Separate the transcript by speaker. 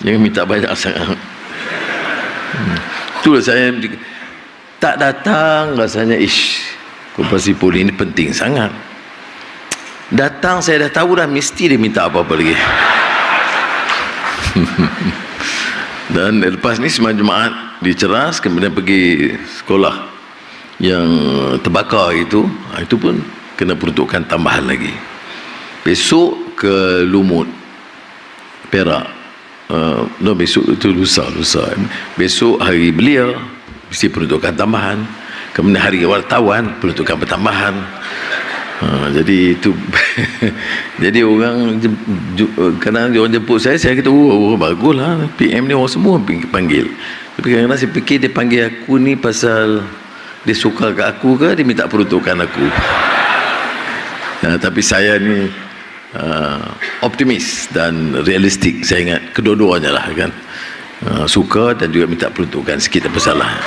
Speaker 1: Jangan minta banyak sangat. Itulah saya tak datang rasanya koperasi poli ini penting sangat. Datang saya dah tahu dah mesti dia minta apa-apa lagi. Dan lepas ni semua jemaat diceras, kemudian pergi sekolah yang terbakar itu pun kena peruntukan tambahan lagi. Besok ke Lumut, Perak. Besok itu lusa. Besok hari belia mesti peruntukan tambahan. Kemudian hari wartawan peruntukan pertambahan. Jadi itu jadi orang kadang orang jemput saya kata baguslah PM ni orang semua panggil. Tapi kadang-kadang saya fikir dia panggil aku ni pasal dia suka kat aku ke dia minta peruntukan aku. Tapi saya ni optimis dan realistik. Saya ingat kedua-duanya lah kan, suka dan juga minta peruntukan sikit apa salah.